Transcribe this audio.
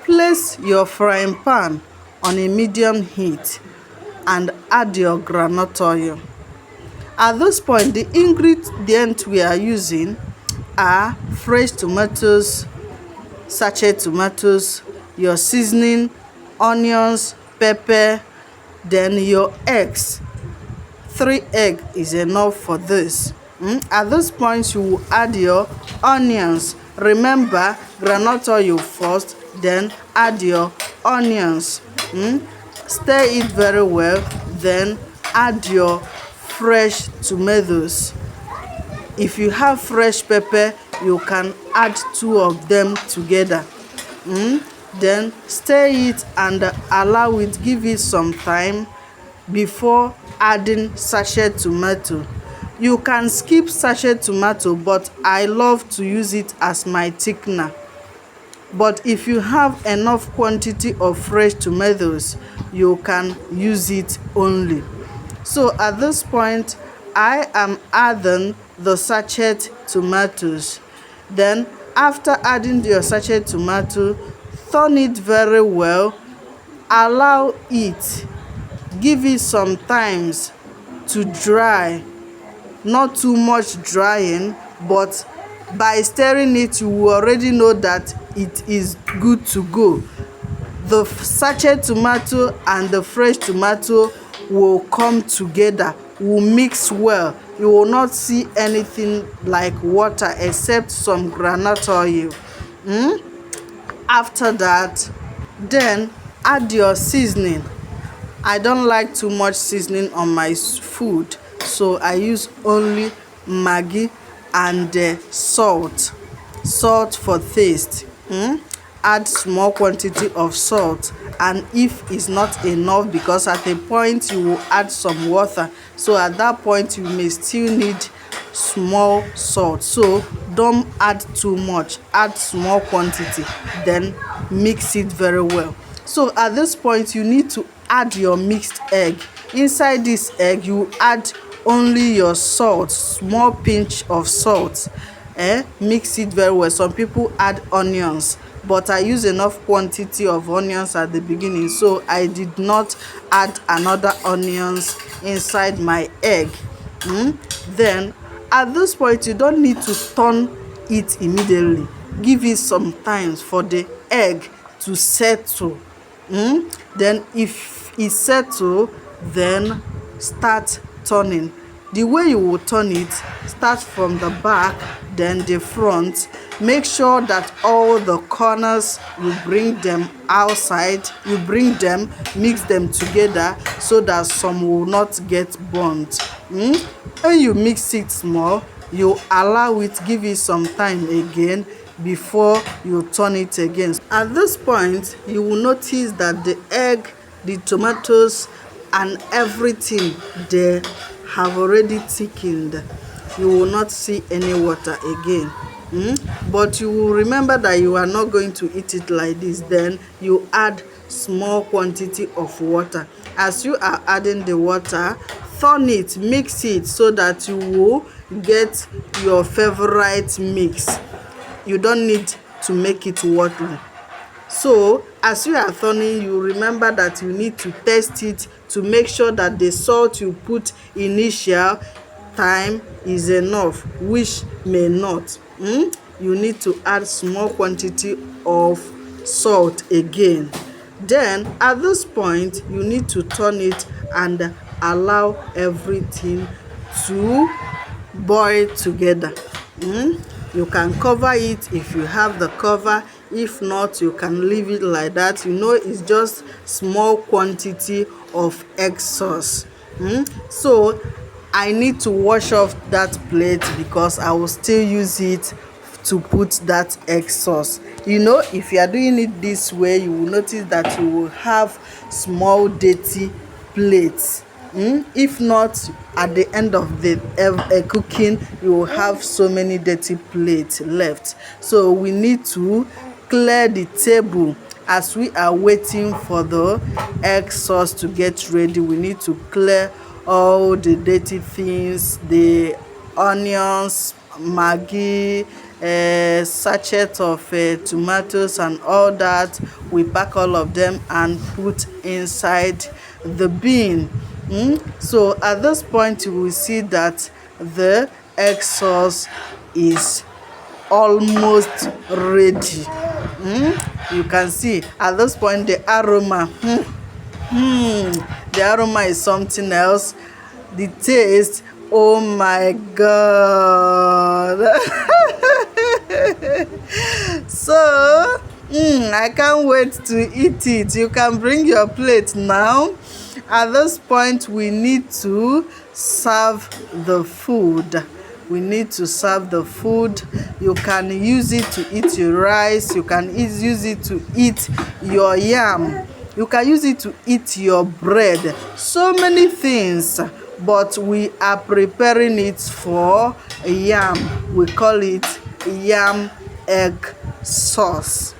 Place your frying pan on a medium heat and add your groundnut oil. At this point, the ingredients we are using are fresh tomatoes, sachet tomatoes, your seasoning, onions, pepper, then your eggs. 3 eggs is enough for this. At this point, you will add your onions. Remember, groundnut oil first, then add your onions. Stir it very well, then add your fresh tomatoes. If you have fresh pepper, you can add 2 of them together. Then stir it and allow it, give it some time before adding sachet tomato. You can skip sachet tomato, but I love to use it as my thickener. But if you have enough quantity of fresh tomatoes, you can use it only. So at this point, I am adding the sachet tomatoes. Then after adding your sachet tomato, turn it very well, allow it, give it some time to dry, not too much drying, but by stirring it you will already know that it is good to go. The sachet tomato and the fresh tomato will come together, will mix well. You will not see anything like water except some groundnut oil. After that, then add your seasoning. I don't like too much seasoning on my food, so I use only Maggi and salt for taste. Add small quantity of salt, and if it's not enough, because at a point you will add some water, so at that point you may still need small salt, so don't add too much, add small quantity, then mix it very well. So at this point you need to add your mixed egg. Inside this egg you add only your salt, small pinch of salt. Mix it very well. Some people add onions, but I use enough quantity of onions at the beginning, so I did not add another onions inside my egg. Then at this point you don't need to turn it immediately. Give it some time for the egg to settle. Then if it settle, then start turning. The way you will turn it, start from the back, then the front. Make sure that all the corners, you bring them outside, you bring them, mix them together so that some will not get burnt. When you mix it small, you allow it, give it some time again before you turn it again. At this point, you will notice that the egg, the tomatoes, and everything, they have already thickened. You will not see any water again. But you will remember that you are not going to eat it like this. Then you add small quantity of water. As you are adding the water, turn it, mix it so that you will get your favorite mix. You don't need to make it watery. So as you are turning, you remember that you need to test it to make sure that the salt you put initial time is enough, which may not. You need to add small quantity of salt again. Then at this point you need to turn it and allow everything to boil together. You can cover it if you have the cover. If not, you can leave it like that. You know, it's just small quantity of egg sauce. So I need to wash off that plate because I will still use it to put that egg sauce. You know, if you are doing it this way, you will notice that you will have small dirty plates. If not, at the end of the cooking, you will have so many dirty plates left. So we need to clear the table as we are waiting for the egg sauce to get ready. We need to clear all the dirty things, the onions, Maggi, sachet of tomatoes and all that. We pack all of them and put inside the bin. So at this point you will see that the egg sauce is almost ready. You can see at this point the aroma, the aroma is something else. The taste, oh my god. So I can't wait to eat it. You can bring your plate now. At this point we need to serve the food. We need to serve the food. You can use it to eat your rice. You can use it to eat your yam. You can use it to eat your bread. So many things. But we are preparing it for yam. We call it yam egg sauce.